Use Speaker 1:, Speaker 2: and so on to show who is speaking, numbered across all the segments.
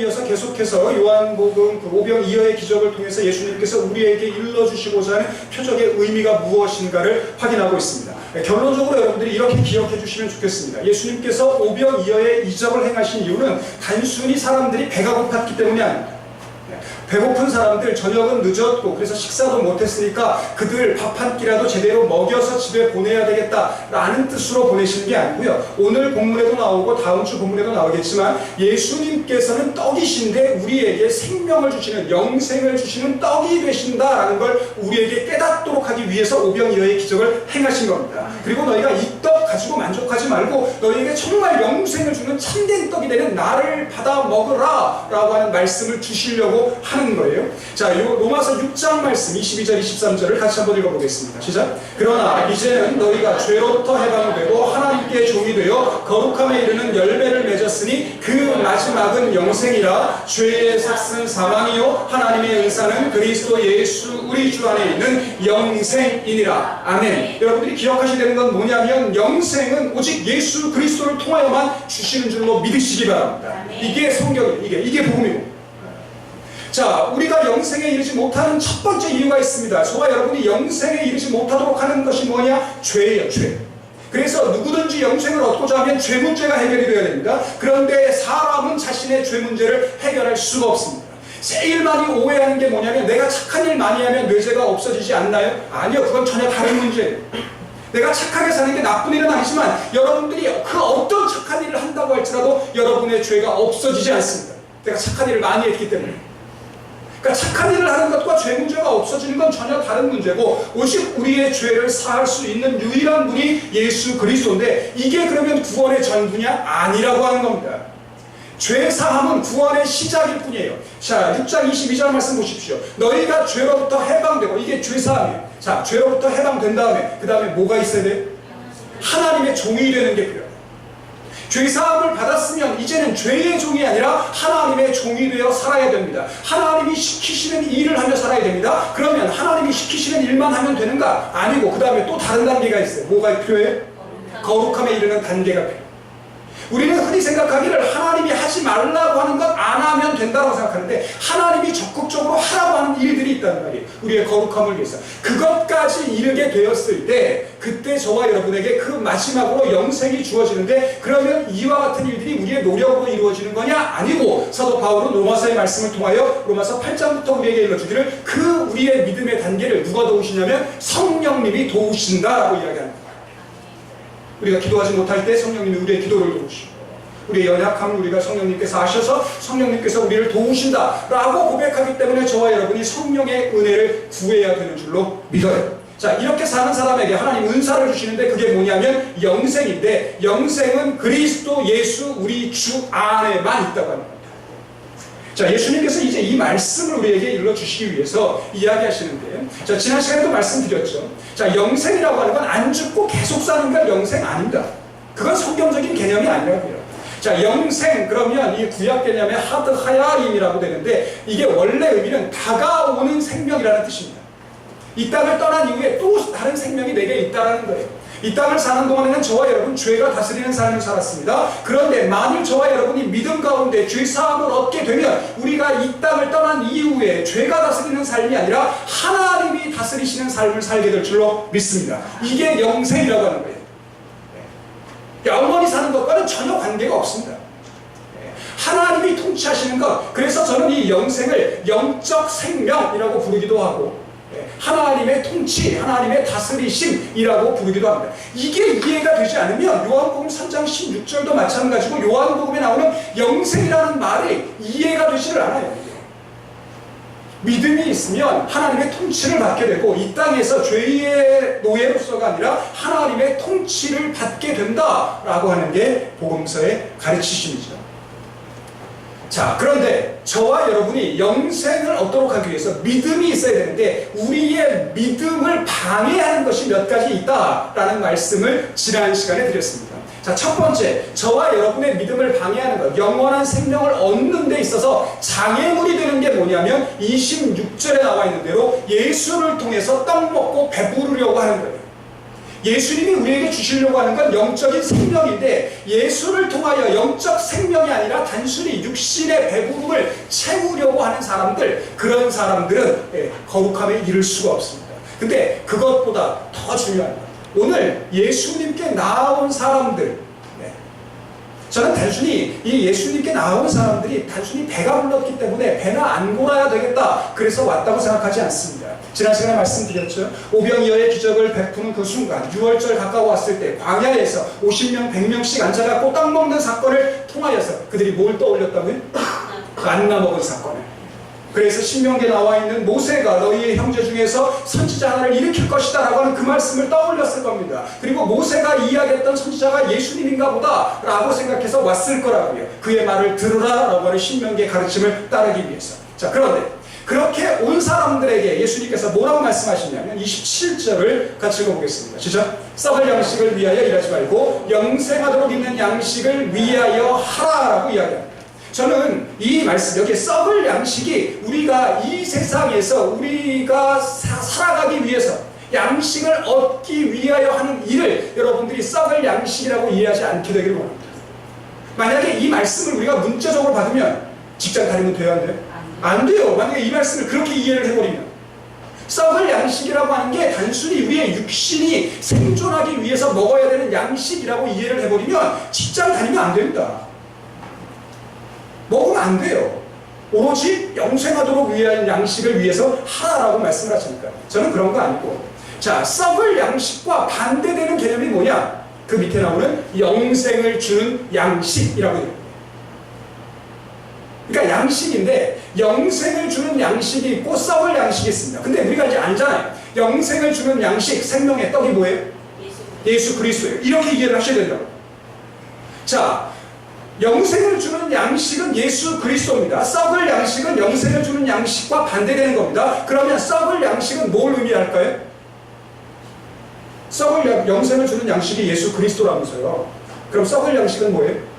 Speaker 1: 이어서 계속해서 요한복음 그 오병이어의 기적을 통해서 예수님께서 우리에게 일러주시고자 하는 표적의 의미가 무엇인가를 확인하고 있습니다. 결론적으로 여러분들이 이렇게 기억해 주시면 좋겠습니다. 예수님께서 오병이어의 이적을 행하신 이유는 단순히 사람들이 배가 고팠기 때문이 아닙니다. 배고픈 사람들, 저녁은 늦었고 그래서 식사도 못했으니까 그들 밥 한 끼라도 제대로 먹여서 집에 보내야 되겠다라는 뜻으로 보내시는 게 아니고요. 오늘 본문에도 나오고 다음 주 본문에도 나오겠지만 예수님께서는 떡이신데 우리에게 생명을 주시는, 영생을 주시는 떡이 되신다라는 걸 우리에게 깨닫도록 하기 위해서 오병이어의 기적을 행하신 겁니다. 그리고 너희가 이 떡 가지고 만족하지 말고 너희에게 정말 영생을 주는 참된 떡이 되는 나를 받아 먹으라 라고 하는 말씀을 주시려고 하는 거예요. 자, 요 로마서 6장 말씀 22절 23절을 같이 한번 읽어보겠습니다. 시작. 그러나 이제는 너희가 죄로부터 해방되고 하나님께 종이 되어 거룩함에 이르는 열매를 맺었으니 그 마지막은 영생이라. 죄의 삭은 사망이요 하나님의 은사는 그리스도 예수 우리 주 안에 있는 영생이니라. 아멘. 여러분들이 기억하셔야 되는 건 뭐냐면 영생은 오직 예수 그리스도를 통하여만 주시는 줄로 믿으시기 바랍니다. 이게 성경이에요. 이게 복음이고. 자, 우리가 영생에 이르지 못하는 첫 번째 이유가 있습니다. 저와 여러분이 영생에 이르지 못하도록 하는 것이 뭐냐? 죄예요, 죄. 그래서 누구든지 영생을 얻고자 하면 죄 문제가 해결이 되어야 됩니다. 그런데 사람은 자신의 죄 문제를 해결할 수가 없습니다. 제일 많이 오해하는 게 뭐냐면 내가 착한 일 많이 하면 뇌죄가 없어지지 않나요? 아니요, 그건 전혀 다른 문제예요. 내가 착하게 사는 게 나쁜 일은 아니지만 여러분들이 그 어떤 착한 일을 한다고 할지라도 여러분의 죄가 없어지지 않습니다. 내가 착한 일을 많이 했기 때문에. 그러니까 착한 일을 하는 것과 죄 문제가 없어지는 건 전혀 다른 문제고 오직 우리의 죄를 사할 수 있는 유일한 분이 예수 그리스도인데 이게 그러면 구원의 전부냐? 아니라고 하는 겁니다. 죄 사함은 구원의 시작일 뿐이에요. 자, 6장 22절 말씀 보십시오. 너희가 죄로부터 해방되고, 이게 죄 사함이에요. 자, 죄로부터 해방된 다음에 그 다음에 뭐가 있어야 돼요? 하나님의 종이 되는 게 필요해요. 죄사함을 받았으면 이제는 죄의 종이 아니라 하나님의 종이 되어 살아야 됩니다. 하나님이 시키시는 일을 하며 살아야 됩니다. 그러면 하나님이 시키시는 일만 하면 되는가? 아니고 그 다음에 또 다른 단계가 있어요. 뭐가 필요해요? 거룩함에 이르는 단계가 필요해요. 우리는 흔히 생각하기를 하나님이 하지 말라고 하는 것 안 하면 된다고 생각하는데 하나님이 적극적으로 하라고 하는 일들이 있단 말이에요. 우리의 거룩함을 위해서. 그것까지 이르게 되었을 때 그때 저와 여러분에게 그 마지막으로 영생이 주어지는데 그러면 이와 같은 일들이 우리의 노력으로 이루어지는 거냐? 아니고 사도 바울은 로마서의 말씀을 통하여 로마서 8장부터 우리에게 일러주기를 그 우리의 믿음의 단계를 누가 도우시냐면 성령님이 도우신다라고 이야기합니다. 우리가 기도하지 못할 때 성령님이 우리의 기도를 도우시고 우리의 연약함을 우리가 성령님께서 아셔서 성령님께서 우리를 도우신다라고 고백하기 때문에 저와 여러분이 성령의 은혜를 구해야 되는 줄로 믿어요. 자, 이렇게 사는 사람에게 하나님 은사를 주시는데 그게 뭐냐면 영생인데 영생은 그리스도 예수 우리 주 안에만 있다고 합니다. 자, 예수님께서 이제 이 말씀을 우리에게 일러주시기 위해서 이야기하시는데요. 자, 지난 시간에도 말씀드렸죠. 자, 영생이라고 하는 건 안 죽고 계속 사는 건 영생 아닙니다. 그건 성경적인 개념이 아니라고요. 자, 영생, 그러면 이 구약 개념의 하드하야임이라고 되는데 이게 원래 의미는 다가오는 생명이라는 뜻입니다. 이 땅을 떠난 이후에 또 다른 생명이 내게 있다라는 거예요. 이 땅을 사는 동안에는 저와 여러분 죄가 다스리는 삶을 살았습니다. 그런데 만일 저와 여러분이 믿음 가운데 죄 사함을 얻게 되면 우리가 이 땅을 떠난 이후에 죄가 다스리는 삶이 아니라 하나님이 다스리시는 삶을 살게 될 줄로 믿습니다. 이게 영생이라고 하는 거예요. 영원히 사는 것과는 전혀 관계가 없습니다. 하나님이 통치하시는 것, 그래서 저는 이 영생을 영적 생명이라고 부르기도 하고 하나님의 통치, 하나님의 다스리심이라고 부르기도 합니다. 이게 이해가 되지 않으면 요한복음 3장 16절도 마찬가지고 요한복음에 나오는 영생이라는 말이 이해가 되지를 않아요. 믿음이 있으면 하나님의 통치를 받게 되고 이 땅에서 죄의 노예로서가 아니라 하나님의 통치를 받게 된다라고 하는 게 복음서의 가르치심이죠. 자, 그런데 저와 여러분이 영생을 얻도록 하기 위해서 믿음이 있어야 되는데 우리의 믿음을 방해하는 것이 몇 가지 있다라는 말씀을 지난 시간에 드렸습니다. 자, 첫 번째, 저와 여러분의 믿음을 방해하는 것, 영원한 생명을 얻는 데 있어서 장애물이 되는 게 뭐냐면 26절에 나와 있는 대로 예수를 통해서 떡 먹고 배부르려고 하는 거예요. 예수님이 우리에게 주시려고 하는 건 영적인 생명인데 예수를 통하여 영적 생명이 아니라 단순히 육신의 배부름을 채우려고 하는 사람들, 그런 사람들은 거룩함에 이를 수가 없습니다. 근데 그것보다 더 중요한 것, 오늘 예수님께 나아온 사람들, 저는 단순히 이 예수님께 나온 사람들이 단순히 배가 불렀기 때문에 배나 안 골아야 되겠다 그래서 왔다고 생각하지 않습니다. 지난 시간에 말씀드렸죠. 오병이어의 기적을 베푸는 그 순간 6월절 가까워 왔을 때 광야에서 50명 100명씩 앉아갖고 떡 먹는 사건을 통하여서 그들이 뭘 떠올렸다고요? 만나 먹은 사건을. 그래서 신명기에 나와 있는 모세가 너희의 형제 중에서 선지자 하나를 일으킬 것이다 라고 하는 그 말씀을 떠올렸을 겁니다. 그리고 모세가 이야기했던 선지자가 예수님인가 보다 라고 생각해서 왔을 거라고요. 그의 말을 들으라 라고 하는 신명기의 가르침을 따르기 위해서. 자, 그런데 그렇게 온 사람들에게 예수님께서 뭐라고 말씀하시냐면 27절을 같이 읽어보겠습니다. 시작. 썩을 양식을 위하여 일하지 말고 영생하도록 있는 양식을 위하여 하라라고 이야기합니다. 저는 이 말씀, 여기에 썩을 양식이 우리가 이 세상에서 우리가 살아가기 위해서 양식을 얻기 위하여 하는 일을 여러분들이 썩을 양식이라고 이해하지 않게 되기를 원합니다. 만약에 이 말씀을 우리가 문자적으로 받으면 직장 다니면 돼요, 안 돼요? 안 돼요. 만약에 이 말씀을 그렇게 이해를 해버리면 썩을 양식이라고 하는 게 단순히 우리의 육신이 생존하기 위해서 먹어야 되는 양식이라고 이해를 해버리면 직장 다니면 안 됩니다. 먹으면 안 돼요. 오로지 영생하도록 위한 양식을 위해서 하라라고 말씀을 하시니까 저는 그런 거 아니고, 자, 썩을 양식과 반대되는 개념이 뭐냐? 그 밑에 나오는 영생을 주는 양식이라고 해요. 그러니까 양식인데 영생을 주는 양식이 있고 썩을 양식이 있습니다. 근데 우리가 이제 알잖아요. 영생을 주는 양식, 생명의 떡이 뭐예요? 예수 그리스도예요. 이렇게 이해를 하셔야 된다고. 자, 영생을 주는 양식은 예수 그리스도입니다. 썩을 양식은 영생을 주는 양식과 반대되는 겁니다. 그러면 썩을 양식은 뭘 의미할까요? 영생을 주는 양식이 예수 그리스도라면서요. 그럼 썩을 양식은 뭐예요?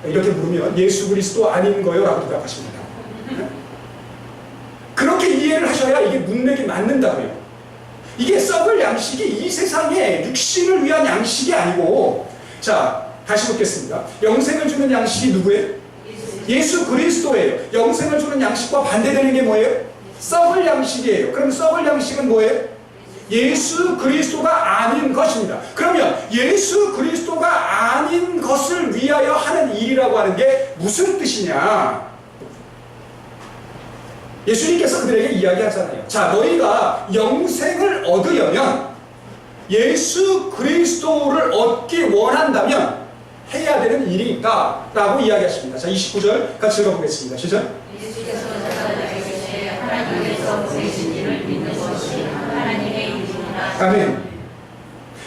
Speaker 1: 이렇게 물으면 예수 그리스도 아닌 거요? 라고 대답하십니다. 그렇게 이해를 하셔야 이게 문맥이 맞는다고요. 이게 썩을 양식이 이 세상에 육신을 위한 양식이 아니고, 자, 다시 묻겠습니다. 영생을 주는 양식이 누구예요? 예수 그리스도예요. 영생을 주는 양식과 반대되는 게 뭐예요? 썩을 양식이에요. 그럼 썩을 양식은 뭐예요? 예수 그리스도가 아닌 것입니다. 그러면 예수 그리스도가 아닌 것을 위하여 하는 일이라고 하는 게 무슨 뜻이냐? 예수님께서 그들에게 이야기하잖아요. 자, 너희가 영생을 얻으려면 예수 그리스도를 얻기 원한다면 해야 되는 일이 있다 라고 이야기하십니다. 자, 29절 같이 읽어보겠습니다. 시작.
Speaker 2: 예수께서 자기에게 하나님께서 보내신 이를 믿는 것이 하나님의 일이구나.
Speaker 1: 아멘.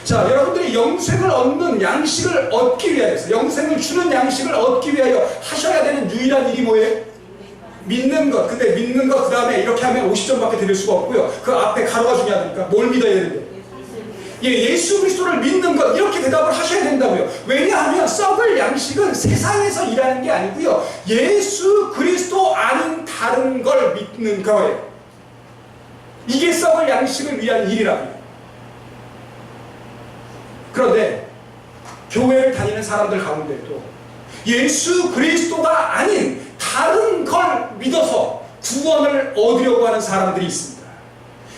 Speaker 1: 자, 여러분들이 영생을 얻는 양식을 얻기 위하여서, 영생을 주는 양식을 얻기 위하여 하셔야 되는 유일한 일이 뭐예요? 믿는 것. 근데 믿는 것 그 다음에 이렇게 하면 50점밖에 드릴 수가 없고요. 그 앞에 가로가 중요하니까 뭘 믿어야 되는데? 예수 그리스도를 믿는 것, 이렇게 대답을 하셔야 된다고요. 왜냐하면 썩을 양식은 세상에서 일하는 게 아니고요, 예수 그리스도 아닌 다른 걸 믿는 거예요. 이게 썩을 양식을 위한 일이라고요. 그런데 교회를 다니는 사람들 가운데도 예수 그리스도가 아닌 다른 걸 믿어서 구원을 얻으려고 하는 사람들이 있습니다.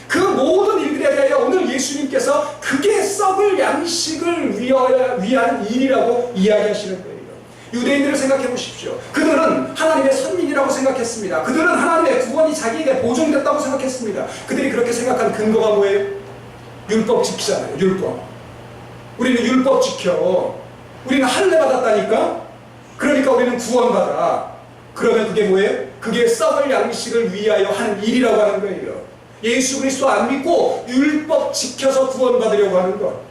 Speaker 1: 그 모든 일들에 대하여 오늘 예수님께서 그게 썩을 양식을 위한 일이라고 이야기하시는 거예요. 유대인들을 생각해 보십시오. 그들은 하나님의 선민이라고 생각했습니다. 그들은 하나님의 구원이 자기에게 보존됐다고 생각했습니다. 그들이 그렇게 생각한 근거가 뭐예요? 율법 지키잖아요. 율법. 우리는 율법 지켜. 우리는 할례 받았다니까? 그러니까 우리는 구원받아. 그러면 그게 뭐예요? 그게 썩을 양식을 위하여 하는 일이라고 하는 거예요. 예수 그리스도 안 믿고 율법 지켜서 구원받으려고 하는 것,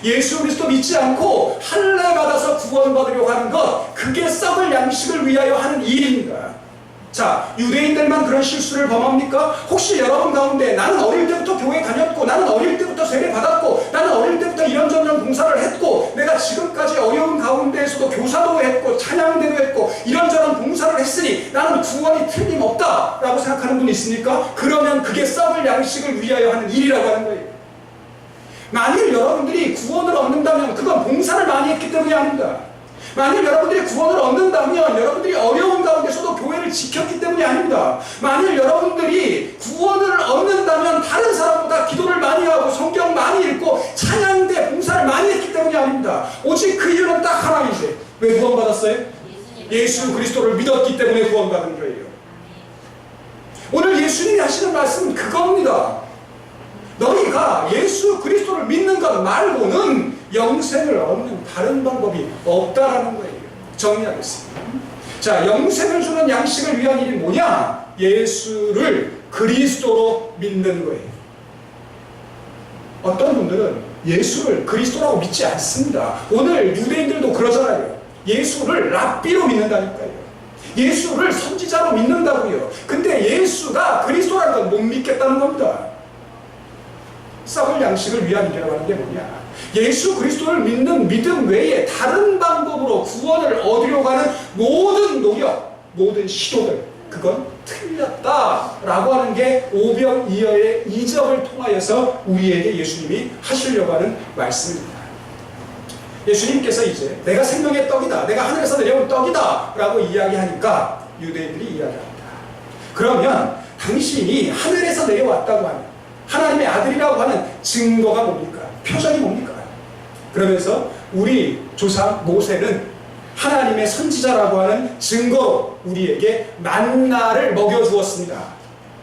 Speaker 1: 예수 그리스도 믿지 않고 할례 받아서 구원받으려고 하는 것, 그게 썩을 양식을 위하여 하는 일입니다. 자, 유대인들만 그런 실수를 범합니까? 혹시 여러분 가운데 나는 어릴 때부터 교회 다녔고, 나는 어릴 때부터 세례 받았고, 나는 어릴 때부터 이런저런 봉사를 했고, 내가 지금까지 어려운 가운데에서도 교사도 했고 찬양대도 했고 이런저런 봉사를 했으니 나는 구원이 틀림없다 라고 생각하는 분 있습니까? 그러면 그게 썩을 양식을 위하여 하는 일이라고 하는 거예요. 만일 여러분들이 구원을 얻는다면 그건 봉사를 많이 했기 때문이 아닙니다. 만일 여러분들이 구원을 얻는다면 여러분들이 어려운 가운데서도 교회를 지켰기 때문이 아닙니다. 만일 여러분들이 구원을 얻는다면 다른 사람보다 기도를 많이 하고 성경 많이 읽고 찬양대 봉사를 많이 했기 때문이 아닙니다. 오직 그 이유는 딱 하나이지. 왜 구원받았어요? 예수 그리스도를 믿었기 때문에 구원받은 거예요. 오늘 예수님이 하시는 말씀은 그겁니다. 너희가 예수 그리스도를 믿는 것 말고는 영생을 얻는 다른 방법이 없다라는 거예요. 정리하겠습니다. 자, 영생을 주는 양식을 위한 일이 뭐냐? 예수를 그리스도로 믿는 거예요. 어떤 분들은 예수를 그리스도라고 믿지 않습니다. 오늘 유대인들도 그러잖아요. 예수를 랍비로 믿는다니까요. 예수를 선지자로 믿는다고요. 근데 예수가 그리스도라는 건 못 믿겠다는 겁니다. 썩을 양식을 위한 일이라고 하는 게 뭐냐? 예수 그리스도를 믿는 믿음 외에 다른 방법으로 구원을 얻으려고 하는 모든 노력, 모든 시도들, 그건 틀렸다라고 하는 게 오병이어의 이적을 통하여서 우리에게 예수님이 하시려고 하는 말씀입니다. 예수님께서 이제 내가 생명의 떡이다, 내가 하늘에서 내려온 떡이다 라고 이야기하니까 유대인들이 이야기합니다. 그러면 당신이 하늘에서 내려왔다고 하는 하나님의 아들이라고 하는 증거가 뭡니까? 표적이 뭡니까? 그러면서 우리 조상 모세는 하나님의 선지자라고 하는 증거로 우리에게 만나를 먹여주었습니다.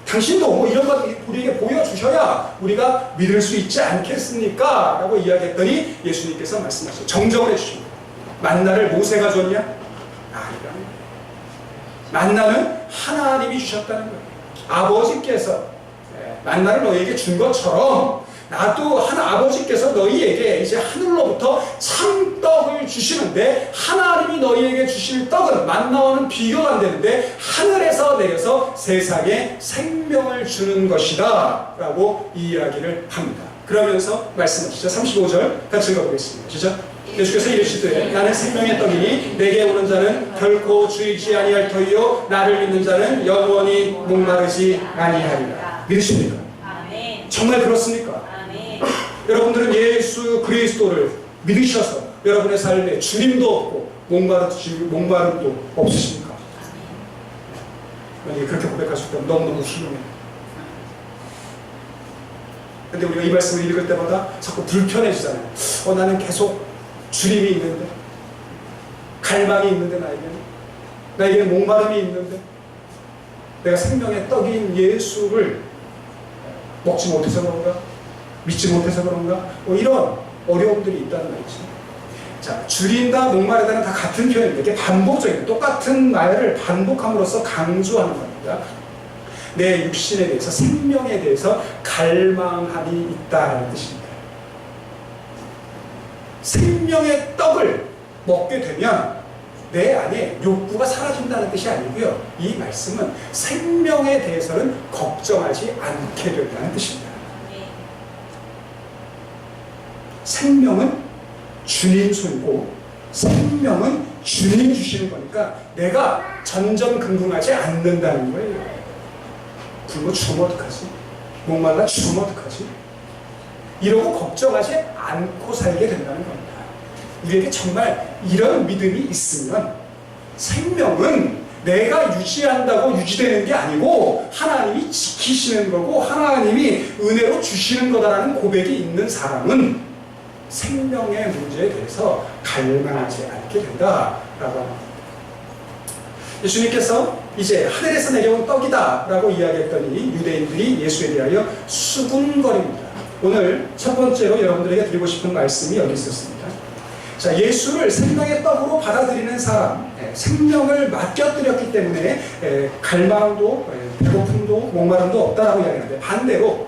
Speaker 1: 당신도 뭐 이런 것 우리에게 보여주셔야 우리가 믿을 수 있지 않겠습니까? 라고 이야기했더니 예수님께서 말씀하셨어요. 정정을 해주십니다. 만나를 모세가 줬냐? 아니라. 만나는 하나님이 주셨다는 거예요. 아버지께서 만나를 너희에게 준 것처럼 나도 아버지께서 너희에게 이제 하늘로부터 참떡을 주시는데 하나님이 너희에게 주실 떡은 만나와는 비교가 안 되는데 하늘에서 내려서 세상에 생명을 주는 것이다 라고 이야기를 합니다. 그러면서 말씀하시죠. 35절 같이 읽어보겠습니다. 시작. 예수께서 이르시되 나는 생명의 떡이니 내게 오는 자는 결코 주이지 아니할 터이요 나를 믿는 자는 영원히 목마르지 아니하리라. 믿으십니까? 정말 그렇습니까? 여러분들은 예수 그리스도를 믿으셔서 여러분의 삶에 주님도 없고 목마름도 없으십니까? 만약에 그렇게 고백할 수 있다면 너무너무 훌륭해요. 근데 우리가 이 말씀을 읽을 때마다 자꾸 불편해지잖아요. 나는 계속 주님이 있는데, 갈망이 있는데, 나에게는 목마름이 있는데, 내가 생명의 떡인 예수를 먹지 못해서 그런가? 믿지 못해서 그런가? 이런 어려움들이 있다는 말이죠. 자, 줄인다, 목마르다는 다 같은 표현입니다. 이게 반복적인, 똑같은 말을 반복함으로써 강조하는 겁니다. 내 육신에 대해서, 생명에 대해서 갈망함이 있다는 뜻입니다. 생명의 떡을 먹게 되면 내 안에 욕구가 사라진다는 뜻이 아니고요. 이 말씀은 생명에 대해서는 걱정하지 않게 된다는 뜻입니다. 생명은 주님 손이고 생명은 주님 주시는 거니까 내가 전전긍긍하지 않는다는 거예요. 굶어 죽으면 어떡하지? 목말라 죽으면 어떡하지? 이러고 걱정하지 않고 살게 된다는 겁니다. 우리에게 정말 이런 믿음이 있으면 생명은 내가 유지한다고 유지되는 게 아니고 하나님이 지키시는 거고 하나님이 은혜로 주시는 거다라는 고백이 있는 사람은 생명의 문제에 대해서 갈망하지 않게 된다라고 합니다. 예수님께서 이제 하늘에서 내려온 떡이다 라고 이야기했더니 유대인들이 예수에 대하여 수군거립니다. 오늘 첫 번째로 여러분들에게 드리고 싶은 말씀이 여기 있었습니다. 자, 예수를 생명의 떡으로 받아들이는 사람, 생명을 맡겨드렸기 때문에 갈망도 배고픔도 목마름도 없다라고 이야기하는데 반대로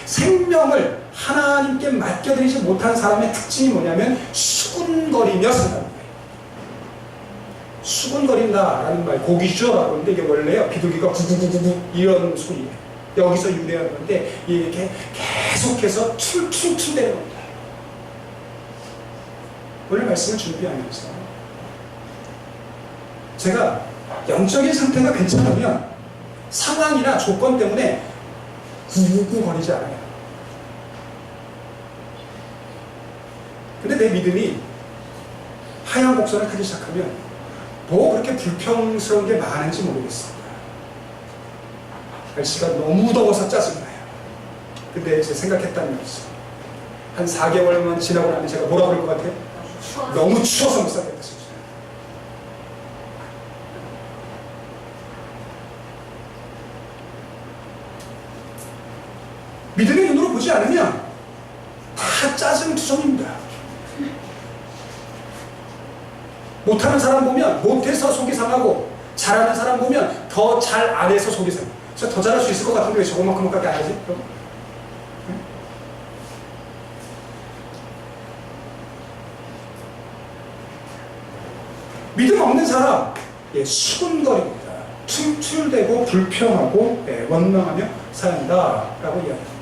Speaker 1: 생명을 하나님께 맡겨드리지 못한 사람의 특징이 뭐냐면 수군거리며 산다는 거예요. 수군거린다라는 말, 고기죠 라고 하는데 이게 원래요 비둘기가 구구구구구 이런 소리예요. 여기서 유래한 건데 이렇게 계속해서 툴툴툴 대는 겁니다. 오늘 말씀을 준비하면서 제가 영적인 상태가 괜찮으면 상황이나 조건 때문에 구구거리지 않아요. 근데 내 믿음이 하얀 곡선을 타기 시작하면 뭐 그렇게 불평스러운 게 많은지 모르겠습니다. 날씨가 너무 더워서 짜증나요. 근데 제 생각했다는 게 없어요. 한 4개월만 지나고 나면 제가 뭐라 그럴 것 같아요? 너무 추워서 못 살겠다 진짜. 믿음의 눈으로 보지 않으면 다 짜증투성입니다. 못하는 사람 보면 못해서 속이 상하고, 잘하는 사람 보면 더 잘 안 해서 속이 상해요. 저 더 잘할 수 있을 것 같은데 왜 저것만큼밖에 안 하지? 그럼? 믿음 없는 사람, 수군거립니다. 툴툴대고 불평하고 원망하며 산다라고 이야기합니다.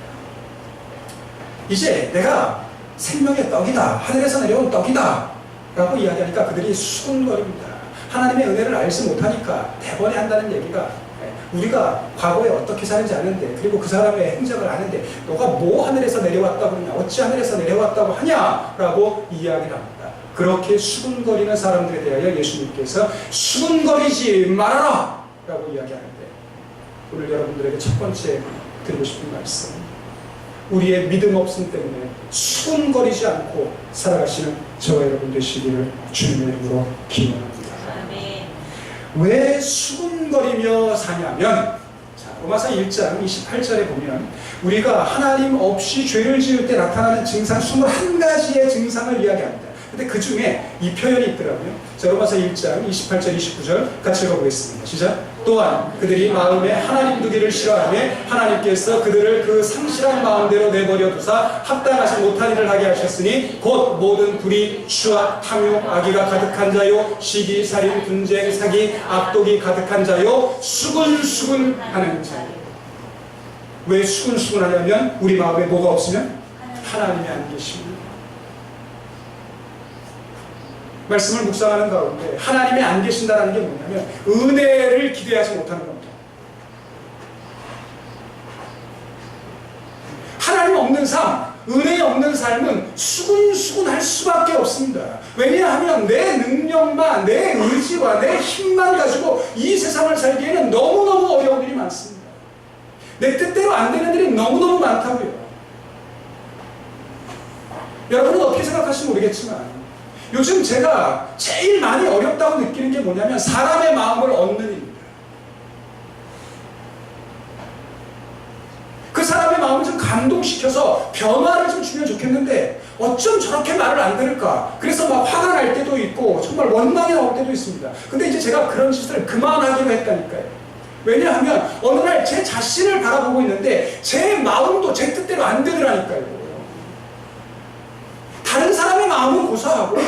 Speaker 1: 이제 내가 생명의 떡이다, 하늘에서 내려온 떡이다 라고 이야기하니까 그들이 수군거립니다. 하나님의 은혜를 알지 못하니까 대번에 한다는 얘기가, 우리가 과거에 어떻게 사는지 아는데, 그리고 그 사람의 행적을 아는데 너가 뭐 하늘에서 내려왔다고 그러냐, 어찌 하늘에서 내려왔다고 하냐라고 이야기를 합니다. 그렇게 수군거리는 사람들에 대하여 예수님께서 수군거리지 말아라 라고 이야기하는데, 오늘 여러분들에게 첫 번째 드리고 싶은 말씀, 우리의 믿음 없음 때문에 수군거리지 않고 살아가시는 저와 여러분 되시기를 주님의 이름으로 기원합니다. 왜 수군거리며 사냐면, 로마서 1장 28절에 보면 우리가 하나님 없이 죄를 지을 때 나타나는 증상 21가지의 증상을 이야기합니다. 근데 그 중에 이 표현이 있더라고요. 자, 로마서 1장 28절 29절 같이 읽어보겠습니다. 시작. 또한 그들이 마음에 하나님 두기를 싫어하며 하나님께서 그들을 그 상실한 마음대로 내버려 두사 합당하지 못한 일을 하게 하셨으니 곧 모든 불의, 추악, 탐욕, 악의가 가득한 자요, 시기, 살인, 분쟁, 사기, 악독이 가득한 자요, 수군수군하는 자. 왜 수군수군하냐면 우리 마음에 뭐가 없으면 하나님이 안 계십니다. 말씀을 묵상하는 가운데 하나님이 안 계신다는 게 뭐냐면 은혜를 기대하지 못하는 겁니다. 하나님 없는 삶, 은혜 없는 삶은 수군수군할 수밖에 없습니다. 왜냐하면 내 능력만, 내 의지와 내 힘만 가지고 이 세상을 살기에는 너무너무 어려운 일이 많습니다. 내 뜻대로 안 되는 일이 너무너무 많다고요. 여러분은 어떻게 생각하실지 모르겠지만 요즘 제가 제일 많이 어렵다고 느끼는 게 뭐냐면 사람의 마음을 얻는 일입니다. 그 사람의 마음을 좀 감동시켜서 변화를 좀 주면 좋겠는데 어쩜 저렇게 말을 안 들을까? 그래서 막 화가 날 때도 있고 정말 원망이 나올 때도 있습니다. 근데 이제 제가 그런 짓을 그만하기로 했다니까요. 왜냐하면 어느 날 제 자신을 바라보고 있는데 제 마음도 제 뜻대로 안 되더라니까요. 다른 사람의 마음은 고사하고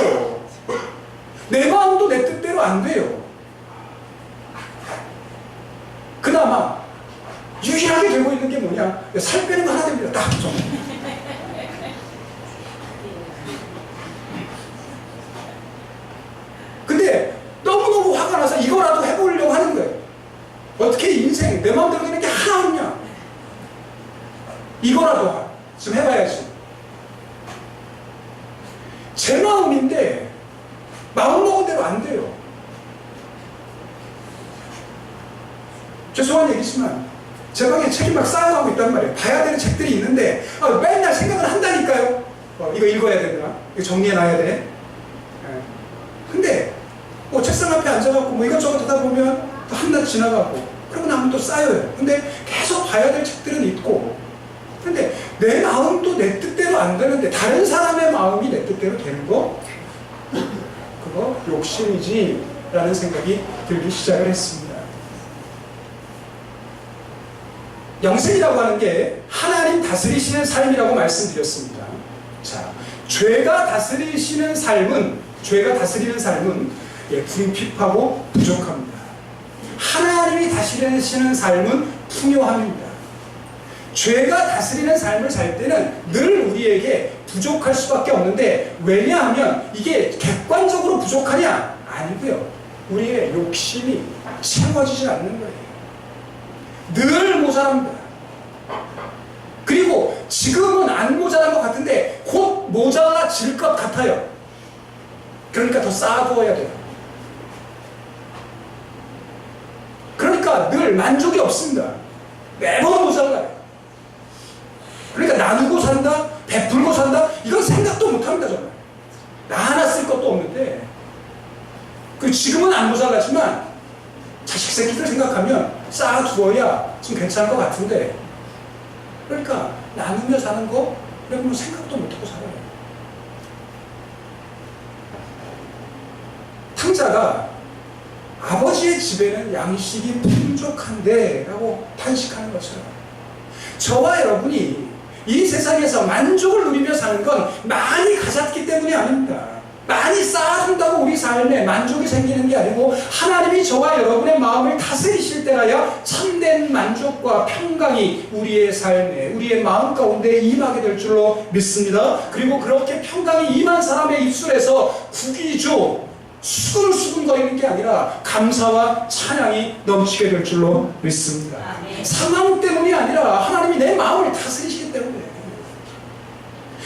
Speaker 1: 내 마음도 내 뜻대로 안 돼요. 그나마 유일하게 되고 있는 게 뭐냐? 살 빼는 거 하나 됩니다. 딱 좀. 근데 너무너무 화가 나서 이거라도 해보려고 하는 거예요. 어떻게 인생 내 마음대로 되는 게 하나 없냐? 이거라도 좀 해봐야지. 제 마음인데 마음먹은 대로 안 돼요. 죄송한 얘기지만 제 방에 책이 막 쌓여가고 있단 말이에요. 봐야 되는 책들이 있는데 맨날 생각을 한다니까요. 이거 읽어야 되나? 이거 정리해놔야 돼. 근데 책상 앞에 앉아갖고 이것저것 하다 보면 또 한낮 지나가고 그러고 나면 또 쌓여요. 근데 계속 봐야 될 책들은 있고, 근데 내 마음도 내 뜻대로 안 되는데 다른 사람의 마음이 내 뜻대로 되는 거? 그거 욕심이지 라는 생각이 들기 시작을 했습니다. 영생이라고 하는 게 하나님 다스리시는 삶이라고 말씀드렸습니다. 자, 죄가 다스리는 삶은 궁핍하고 부족합니다. 하나님이 다스리시는 삶은 풍요합니다. 죄가 다스리는 삶을 살 때는 늘 우리에게 부족할 수밖에 없는데, 왜냐하면 이게 객관적으로 부족하냐? 아니고요. 우리의 욕심이 채워지지 않는 거예요. 늘 모자랍니다. 그리고 지금은 안 모자란 것 같은데 곧 모자라질 것 같아요. 그러니까 더 쌓아두어야 돼요. 그러니까 늘 만족이 없습니다. 매번 모자라요. 그러니까 나누고 산다, 베풀고 산다, 이건 생각도 못합니다. 정말 나 하나 쓸 것도 없는데, 그 지금은 안 모자라지만 자식 새끼들 생각하면 쌓아두어야 좀 괜찮을 것 같은데, 그러니까 나누며 사는 거 그러면 생각도 못하고 살아요. 탕자가 아버지의 집에는 양식이 풍족한데 라고 탄식하는 것처럼, 저와 여러분이 이 세상에서 만족을 누리며 사는 건 많이 가졌기 때문이 아닙니다. 많이 쌓아준다고 우리 삶에 만족이 생기는 게 아니고, 하나님이 저와 여러분의 마음을 다스리실 때라야 참된 만족과 평강이 우리의 삶에, 우리의 마음 가운데 임하게 될 줄로 믿습니다. 그리고 그렇게 평강이 임한 사람의 입술에서 구기죠, 수근수근거리는 게 아니라 감사와 찬양이 넘치게 될 줄로 믿습니다. 상황 때문이 아니라 하나님이 내 마음을 다스리시기 때문에,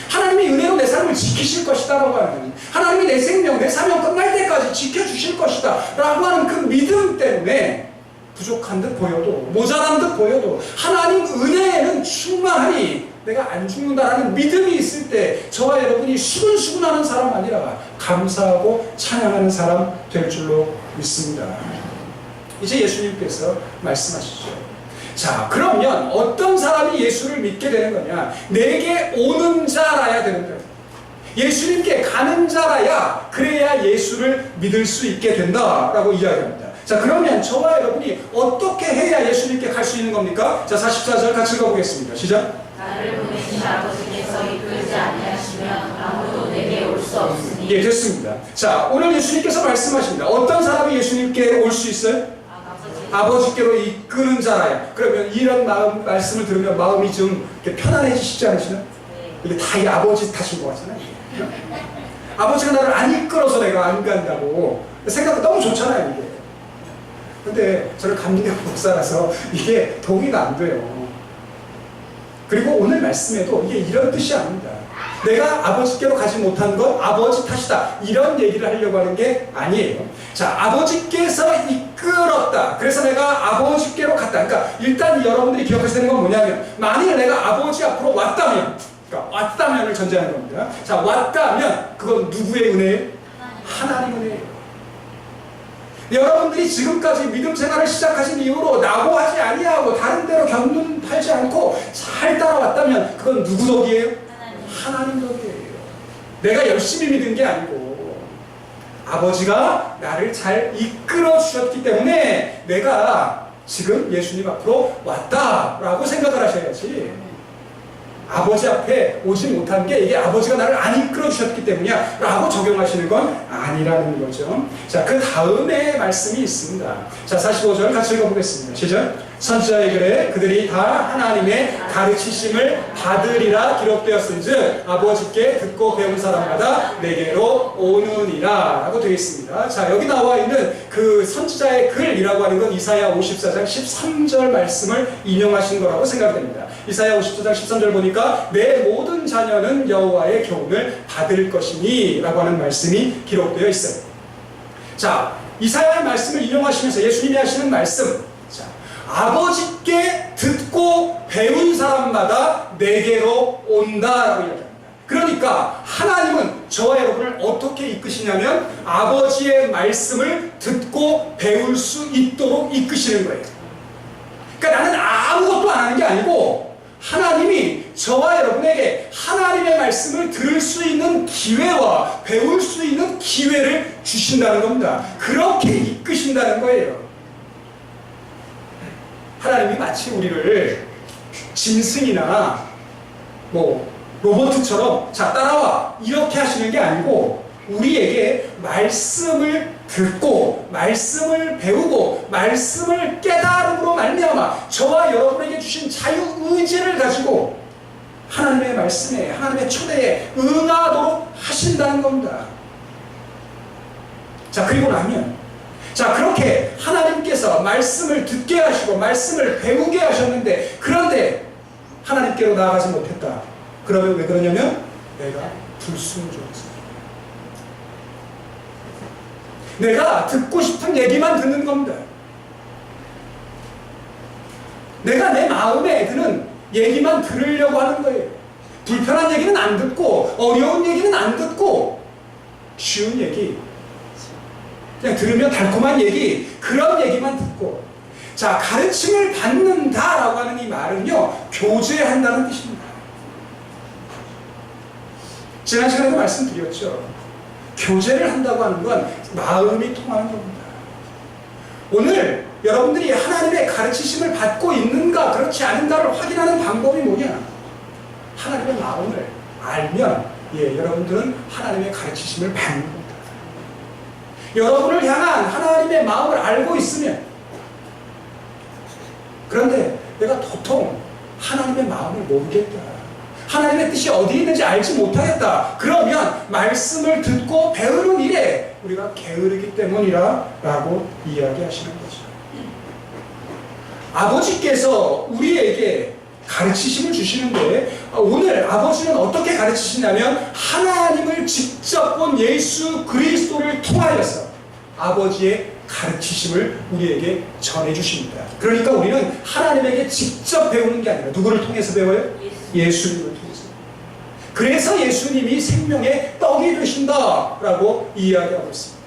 Speaker 1: 하나님이 은혜로 내 삶을 지키실 것이다 라고 하는, 하나님이 내 생명, 내 사명 끝날 때까지 지켜주실 것이다 라고 하는 그 믿음 때문에 부족한 듯 보여도, 모자란 듯 보여도 하나님 은혜에는 충만하니 내가 안 죽는다라는 믿음이 있을 때, 저와 여러분이 수근수근하는 사람 아니라 감사하고 찬양하는 사람 될 줄로 믿습니다. 이제 예수님께서 말씀하시죠. 자, 그러면 어떤 사람이 예수를 믿게 되는 거냐? 내게 오는 자라야 되는 거예요. 예수님께 가는 자라야, 그래야 예수를 믿을 수 있게 된다라고 이야기합니다. 자, 그러면 저와 여러분이 어떻게 해야 예수님께 갈 수 있는 겁니까? 자, 44절 같이 읽어보겠습니다. 시작.
Speaker 2: 나를 보내신 아버지께서 이끌지 아니하시면 아무도 내게 올 수 없으니.
Speaker 1: 예, 됐습니다. 자, 오늘 예수님께서 말씀하십니다. 어떤 사람이 예수님께 올 수 있어요? 아버지께로 이끄는 자라야. 그러면 이런 말씀을 들으면 마음이 좀 편안해지시지 않으시나요? 이게 다 이 아버지 탓인 것 같잖아요. 아버지가 나를 안 이끌어서 내가 안 간다고 생각도 너무 좋잖아요, 이게. 근데 저는 감리교 목사라서 이게 동의가 안 돼요. 그리고 오늘 말씀에도 이게 이런 뜻이 아닙니다. 내가 아버지께로 가지 못한 건 아버지 탓이다, 이런 얘기를 하려고 하는 게 아니에요. 자, 아버지께서 이끌었다, 그래서 내가 아버지께로 갔다. 그러니까 일단 여러분들이 기억하셔야 되는 건 뭐냐면, 만일 내가 아버지 앞으로 왔다면, 그러니까 왔다면을 전제하는 겁니다. 자, 왔다면 그건 누구의 은혜예요? 하나님 은혜예요. 여러분들이 지금까지 믿음 생활을 시작하신 이후로 나고 하지 아니하고 다른 데로 견눈 팔지 않고 잘 따라왔다면 그건 누구 덕이에요? 하나님 덕이에요. 내가 열심히 믿은 게 아니고 아버지가 나를 잘 이끌어 주셨기 때문에 내가 지금 예수님 앞으로 왔다라고 생각을 하셔야지, 아버지 앞에 오지 못한 게 이게 아버지가 나를 안 이끌어 주셨기 때문이야 라고 적용하시는 건 아니라는 거죠. 자, 그 다음에 말씀이 있습니다. 자, 45절 같이 읽어보겠습니다. 시작. 선지자의 글에 그들이 다 하나님의 가르치심을 받으리라 기록되었은즉 아버지께 듣고 배운 사람마다 내게로 오느니라 라고 되어 있습니다. 자, 여기 나와 있는 그 선지자의 글이라고 하는 건 이사야 54장 13절 말씀을 인용하신 거라고 생각됩니다. 이사야 54장 13절 보니까 내 모든 자녀는 여호와의 교훈을 받을 것이니 라고 하는 말씀이 기록되어 있어요. 자, 이사야의 말씀을 인용하시면서 예수님이 하시는 말씀, 자, 아버지께 듣고 배운 사람마다 내게로 온다라고 이야기합니다. 그러니까 하나님은 저와 여러분을 어떻게 이끄시냐면 아버지의 말씀을 듣고 배울 수 있도록 이끄시는 거예요. 그러니까 나는 아무것도 안 하는 게 아니고 하나님이 저와 여러분에게 하나님의 말씀을 들을 수 있는 기회와 배울 수 있는 기회를 주신다는 겁니다. 그렇게 이끄신다는 거예요. 하나님이 마치 우리를 짐승이나 뭐 로봇처럼 자 따라와 이렇게 하시는 게 아니고, 우리에게 말씀을 듣고 말씀을 배우고 말씀을 깨달음으로 말미암아 저와 여러분에게 주신 자유의지를 가지고 하나님의 말씀에, 하나님의 초대에 응하도록 하신다는 겁니다. 자, 그리고 나면, 자, 그렇게 하나님께서 말씀을 듣게 하시고 말씀을 배우게 하셨는데, 그런데 하나님께로 나아가지 못했다. 그러면 왜 그러냐면 내가 불순종했습니다. 내가 듣고 싶은 얘기만 듣는 겁니다. 내가 내 마음에 드는 얘기만 들으려고 하는 거예요. 불편한 얘기는 안 듣고, 어려운 얘기는 안 듣고, 쉬운 얘기, 그냥 들으면 달콤한 얘기, 그런 얘기만 듣고. 자, 가르침을 받는다라고 하는 이 말은요, 교제한다는 뜻입니다. 지난 시간에도 말씀드렸죠. 교제를 한다고 하는 건 마음이 통하는 겁니다. 오늘 여러분들이 하나님의 가르치심을 받고 있는가 그렇지 않은가를 확인하는 방법이 뭐냐? 하나님의 마음을 알면 여러분들은 하나님의 가르치심을 받는 겁니다. 여러분을 향한 하나님의 마음을 알고 있으면, 그런데 내가 도통 하나님의 마음을 모르겠다, 하나님의 뜻이 어디 있는지 알지 못하겠다, 그러면 말씀을 듣고 배우는 일에 우리가 게으르기 때문이라고 이야기하시는 거죠. 아버지께서 우리에게 가르치심을 주시는데, 오늘 아버지는 어떻게 가르치시냐면 하나님을 직접 본 예수 그리스도를 통하여서 아버지의 가르치심을 우리에게 전해주십니다. 그러니까 우리는 하나님에게 직접 배우는 게 아니라 누구를 통해서 배워요? 예수님을 통해서. 그래서 예수님이 생명의 떡이 되신다라고 이야기하고 있습니다.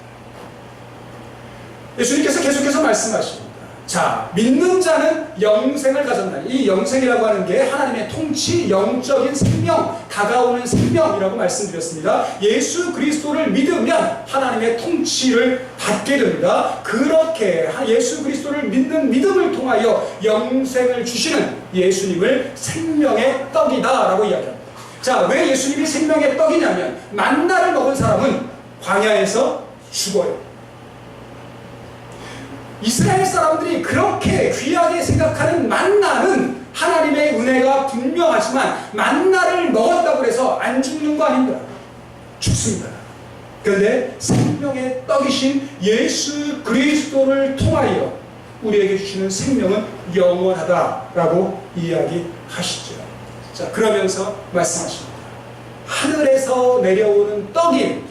Speaker 1: 예수님께서 계속해서 말씀하십니다. 자, 믿는 자는 영생을 가졌나니, 이 영생이라고 하는 게 하나님의 통치, 영적인 생명, 다가오는 생명이라고 말씀드렸습니다. 예수 그리스도를 믿으면 하나님의 통치를 받게 됩니다. 그렇게 예수 그리스도를 믿는 믿음을 통하여 영생을 주시는 예수님을 생명의 떡이다라고 이야기합니다. 자, 왜 예수님이 생명의 떡이냐면 만나를 먹은 사람은 광야에서 죽어요. 이스라엘 사람들이 그렇게 귀하게 생각하는 만나는 하나님의 은혜가 분명하지만 만나를 먹었다고 해서 안 죽는 거 아닙니다. 죽습니다. 그런데 생명의 떡이신 예수 그리스도를 통하여 우리에게 주시는 생명은 영원하다라고 이야기하시죠. 자, 그러면서 말씀하십니다. 하늘에서 내려오는 떡인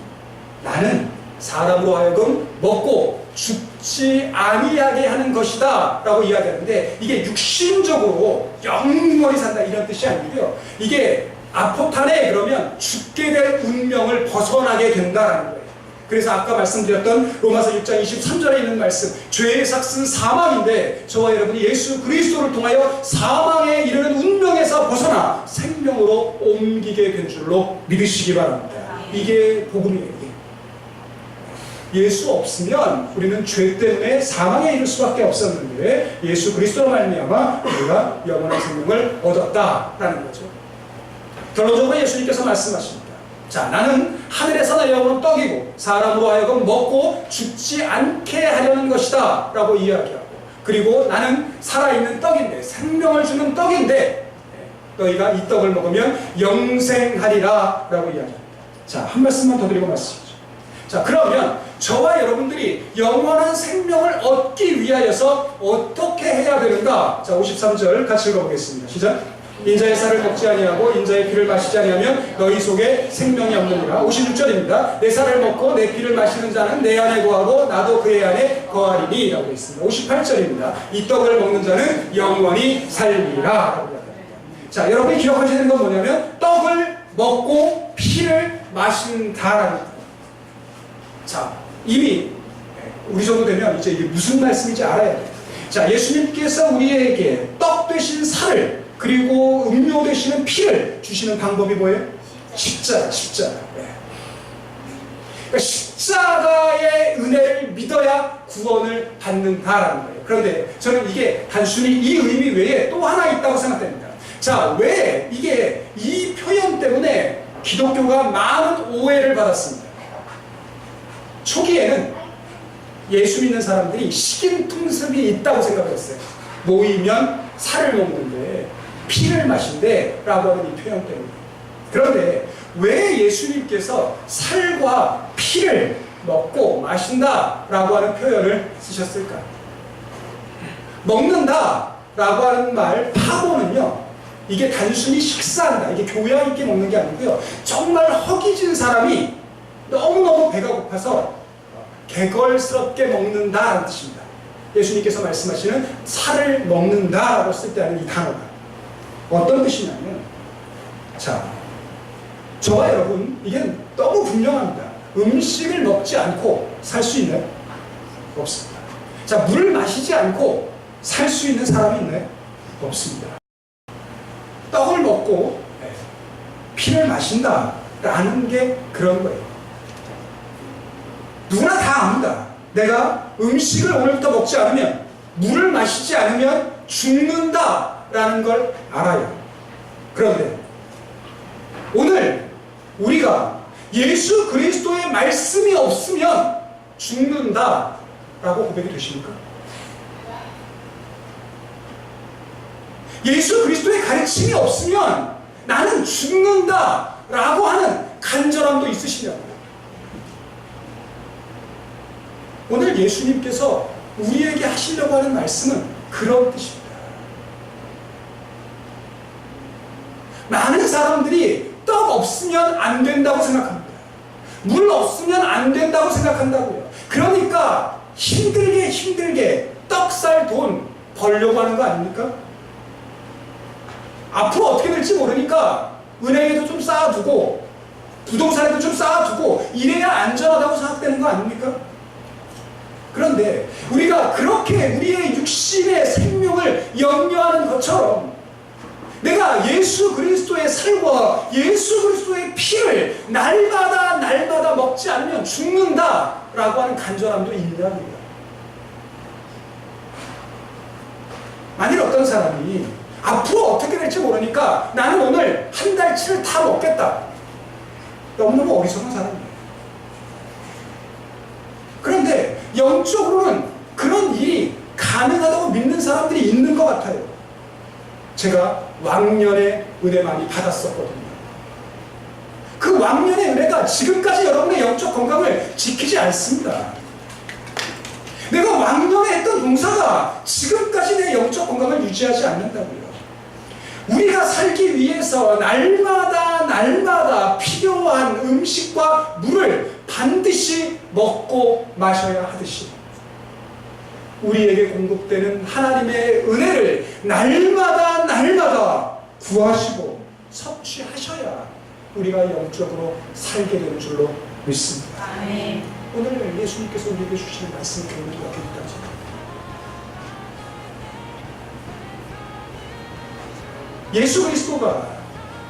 Speaker 1: 나는 사람으로 하여금 먹고 죽지 아니하게 하는 것이다 라고 이야기하는데, 이게 육신적으로 영원히 산다 이런 뜻이 아니고요, 이게 아포탄에 그러면 죽게 될 운명을 벗어나게 된다라는 거예요. 그래서 아까 말씀드렸던 로마서 6장 23절에 있는 말씀, 죄의 삭은 사망인데 저와 여러분이 예수 그리스도를 통하여 사망에 이르는 운명에서 벗어나 생명으로 옮기게 된 줄로 믿으시기 바랍니다. 이게 복음이에요. 예수 없으면 우리는 죄 때문에 사망에 이를 수밖에 없었는데 예수 그리스도로 말미암아 우리가 영원한 생명을 얻었다라는 거죠. 결론적으로 예수님께서 말씀하십니다. 자, 나는 하늘에서 내려오는 떡이고 사람으로 하여금 먹고 죽지 않게 하려는 것이다 라고 이야기하고, 그리고 나는 살아있는 떡인데, 생명을 주는 떡인데 너희가 이 떡을 먹으면 영생하리라 라고 이야기합니다. 자, 한 말씀만 더 드리고 말씀드리죠. 자, 그러면 저와 여러분들이 영원한 생명을 얻기 위하여서 어떻게 해야 되는가? 자, 53절 같이 읽어보겠습니다. 시작. 인자의 살을 먹지 아니하고 인자의 피를 마시지 아니하면 너희 속에 생명이 없느니라. 56절입니다. 내 살을 먹고 내 피를 마시는 자는 내 안에 거하고 나도 그의 안에 거하리니 라고 있습니다. 58절입니다. 이 떡을 먹는 자는 영원히 살리라 라고 합니다. 자, 여러분이 기억하셔야 되는 건 뭐냐면 떡을 먹고 피를 마신다라는 것. 자, 이미 우리 정도 되면 이제 이게 무슨 말씀인지 알아야 돼요. 자, 예수님께서 우리에게 떡 되신 살을 그리고 음료 되시는 피를 주시는 방법이 뭐예요? 십자가. 그러니까 십자가의 은혜를 믿어야 구원을 받는다라는 거예요. 그런데 저는 이게 단순히 이 의미 외에 또 하나 있다고 생각됩니다. 자, 왜 이게 이 표현 때문에 기독교가 많은 오해를 받았습니다. 초기에는 예수 믿는 사람들이 식인통습이 있다고 생각했어요. 모이면 살을 먹는데 피를 마신대 라고 하는 이 표현 때문에. 그런데 왜 예수님께서 살과 피를 먹고 마신다 라고 하는 표현을 쓰셨을까? 먹는다 라고 하는 말 파고는요, 이게 단순히 식사한다, 이게 교양 있게 먹는 게 아니고요. 정말 허기진 사람이 너무너무 배가 고파서 개걸스럽게 먹는다라는 뜻입니다. 예수님께서 말씀하시는 살을 먹는다라고 쓸 때 하는 이 단어가 어떤 뜻이냐면, 자, 저와 여러분, 이게 너무 분명합니다. 음식을 먹지 않고 살 수 있나요? 없습니다. 자, 물을 마시지 않고 살 수 있는 사람이 있나요? 없습니다. 떡을 먹고 피를 마신다라는 게 그런 거예요. 누구나 다 압니다. 내가 음식을 오늘부터 먹지 않으면, 물을 마시지 않으면 죽는다라는 걸 알아요. 그런데 오늘 우리가 예수 그리스도의 말씀이 없으면 죽는다라고 고백이 되십니까? 예수 그리스도의 가르침이 없으면 나는 죽는다라고 하는 간절함도 있으시냐고요. 오늘 예수님께서 우리에게 하시려고 하는 말씀은 그런 뜻입니다. 많은 사람들이 떡 없으면 안 된다고 생각합니다. 물 없으면 안 된다고 생각한다고요. 그러니까 힘들게 떡 살 돈 벌려고 하는 거 아닙니까? 앞으로 어떻게 될지 모르니까 은행에도 좀 쌓아두고 부동산에도 좀 쌓아두고 이래야 안전하다고 생각되는 거 아닙니까? 그런데 우리가 그렇게 우리의 육신의 생명을 염려하는 것처럼 내가 예수 그리스도의 살과 예수 그리스도의 피를 날마다 먹지 않으면 죽는다라고 하는 간절함도 있느냐고요. 만일 어떤 사람이 앞으로 어떻게 될지 모르니까 나는 오늘 한 달치를 다 먹겠다. 너무너무 어리석은 사람이에요. 그런데 영적으로는 그런 일이 가능하다고 믿는 사람들이 있는 것 같아요. 제가 왕년의 은혜 많이 받았었거든요. 그 왕년의 은혜가 지금까지 여러분의 영적 건강을 지키지 않습니다. 내가 왕년에 했던 봉사가 지금까지 내 영적 건강을 유지하지 않는다고요. 우리가 살기 위해서 날마다 필요한 음식과 물을 반드시 먹고 마셔야 하듯이 우리에게 공급되는 하나님의 은혜를 날마다 구하시고 섭취하셔야 우리가 영적으로 살게 되는 줄로 믿습니다.
Speaker 2: 아멘.
Speaker 1: 오늘 예수님께서 우리에게 주시는 말씀 교훈은 여기까지. 예수 그리스도가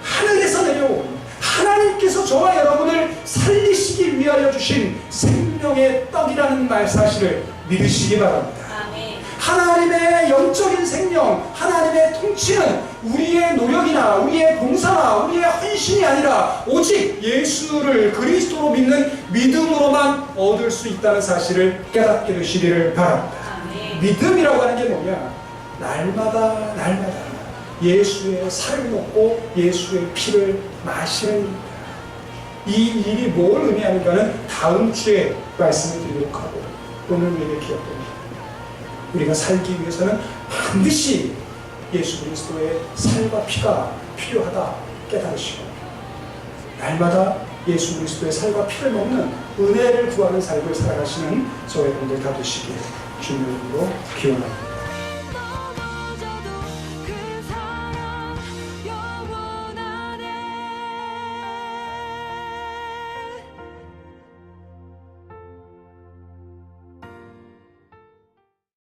Speaker 1: 하늘에서 내려온 하나님께서 저와 여러분을 살리시기 위하여 주신 생명의 떡이라는 사실을 믿으시기 바랍니다.
Speaker 2: 아멘.
Speaker 1: 하나님의 영적인 생명, 하나님의 통치는 우리의 노력이나 우리의 봉사나 우리의 헌신이 아니라 오직 예수를 그리스도로 믿는 믿음으로만 얻을 수 있다는 사실을 깨닫게 되시기를 바랍니다.
Speaker 2: 아멘.
Speaker 1: 믿음이라고 하는 게 뭐냐? 날마다 예수의 살을 먹고 예수의 피를 마시는 일입니다. 이 일이 뭘 의미하는가는 다음 주에 말씀을 드리도록 하고 오늘 우리에게 기억됩니다. 우리가 살기 위해서는 반드시 예수 그리스도의 살과 피가 필요하다 깨달으시고 날마다 예수 그리스도의 살과 피를 먹는 은혜를 구하는 삶을 살아가시는 저의 분들 다 되시기를 주님의 이름으로 기원합니다.